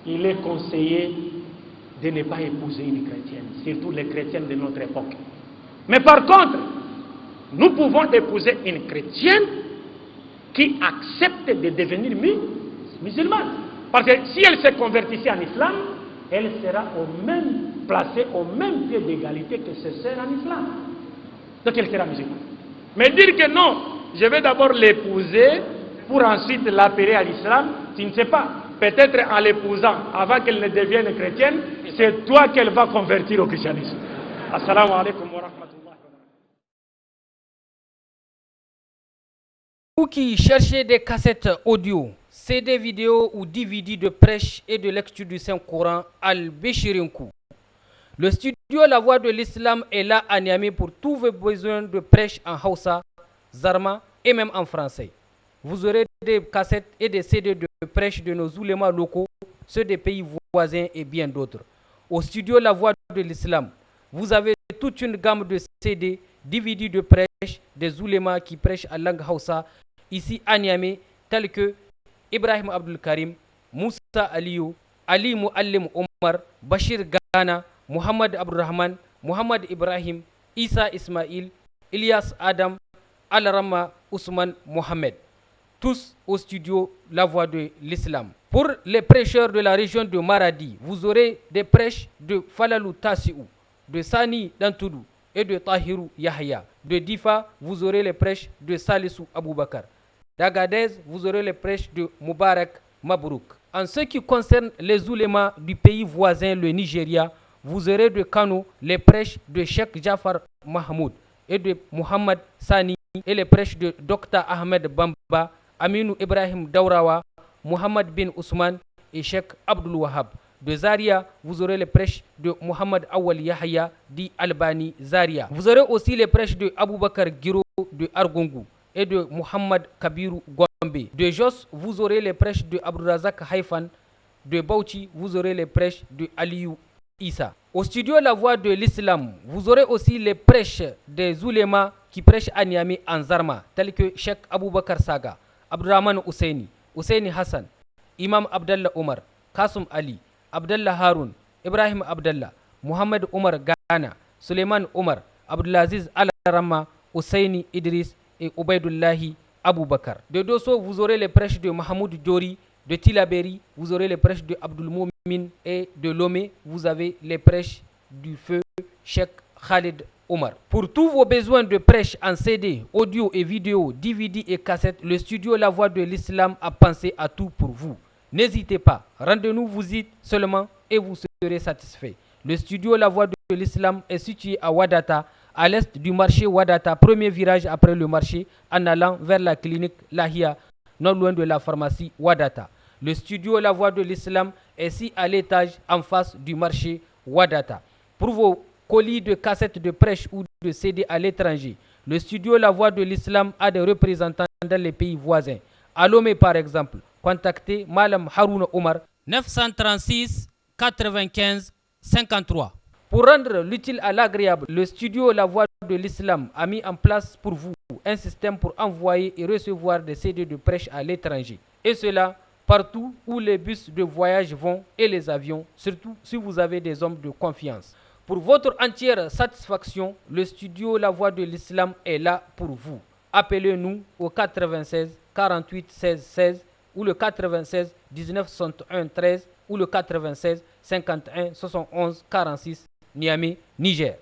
il est conseillé de ne pas épouser une chrétienne, surtout les chrétiennes de notre époque. Mais par contre, nous pouvons épouser une chrétienne qui accepte de devenir musulmane. Parce que si elle se convertissait en islam, elle sera placée au même pied d'égalité que ses sœurs en islam. Donc elle sera musulmane. Mais dire que non, je vais d'abord l'épouser pour ensuite l'appeler à l'islam, tu ne sais pas. Peut-être en l'épousant, avant qu'elle ne devienne chrétienne, c'est toi qu'elle va convertir au christianisme. Assalamu alaikum wa rahmatullah. Vous qui cherchez des cassettes audio, CD vidéo ou DVD de prêche et de lecture du Saint-Coran, Al-Béchirinkou. Le studio La Voix de l'Islam est là à Niamey pour tous vos besoins de prêche en Hausa, Zarma et même en français. Vous aurez des cassettes et des CD de prêche de nos oulémas locaux, ceux des pays voisins et bien d'autres. Au studio La Voix de l'Islam, vous avez toute une gamme de CD, DVD de prêche des oulémas qui prêchent en langue Hausa ici à Niamey, tels que Ibrahim Abdul Karim, Moussa Aliou, Ali Mouallim Omar, Bachir Ghana, Mohamed Abdurrahman, Mohamed Ibrahim, Issa Ismail, Ilyas Adam, Al-Rama Ousmane Mohamed. Tous au studio La Voix de l'Islam. Pour les prêcheurs de la région de Maradi, vous aurez des prêches de Falalou Tassiou, de Sani Dantoudou et de Tahirou Yahya. De Difa, vous aurez les prêches de Salissou Aboubakar. D'Agadez, vous aurez les prêches de Moubarak Mabrouk. En ce qui concerne les oulémas du pays voisin, le Nigeria, vous aurez de Kano les prêches de Cheikh Jafar Mahmoud et de Muhammad Sani et les prêches de Dr Ahmed Bamba, Aminou Ibrahim Daurawa, Mohamed bin Ousmane et Cheikh Abdul Wahab. De Zaria, vous aurez les prêches de Mohamed Awal Yahya dit Albani Zaria. Vous aurez aussi les prêches de Aboubakar Giro de Argungu et de Mohamed Kabiru Gombe. De Jos, vous aurez les prêches de Abdourazak Haifan. De Bauchi, vous aurez les prêches de Aliou Issa. Au studio La Voix de l'Islam, vous aurez aussi les prêches des oulémas qui prêchent à Niamey en Zarma, tels que Cheikh Aboubakar Saga, Abdurrahman Ousseini Hassan, Imam Abdallah Omar, Kasum Ali, Abdallah Haroun, Ibrahim Abdallah, Mohamed Omar Ghana, Suleiman Omar, Abdulaziz Al-Rama, Ousseini Idris et Obaidullahi Aboubakar. De Dosso, vous aurez les prêches de Mahmoud Diori. De Tilaberi, vous aurez les prêches de Abdul Moumin, et de Lomé, vous avez les prêches du feu Cheikh Khalid Omar. Pour tous vos besoins de prêches en CD, audio et vidéo, DVD et cassettes, le studio La Voix de l'Islam a pensé à tout pour vous. N'hésitez pas, rendez-nous vous y seulement et vous serez satisfait. Le studio La Voix de l'Islam est situé à Wadata, à l'est du marché Wadata, premier virage après le marché, en allant vers la clinique Lahia, non loin de la pharmacie Wadata. Le studio La Voix de l'Islam est ici à l'étage en face du marché Wadata. Pour vos colis de cassettes de prêche ou de CD à l'étranger, le studio La Voix de l'Islam a des représentants dans les pays voisins. À Lomé par exemple, contactez Malam Harouna Omar 936 95 53. Pour rendre l'utile à l'agréable, le studio La Voix de l'Islam a mis en place pour vous un système pour envoyer et recevoir des CD de prêche à l'étranger. Et cela partout où les bus de voyage vont et les avions, surtout si vous avez des hommes de confiance. Pour votre entière satisfaction, le studio La Voix de l'Islam est là pour vous. Appelez-nous au 96 48 16 16 ou le 96 19 61 13 ou le 96 51 71 46 Niamey, Niger.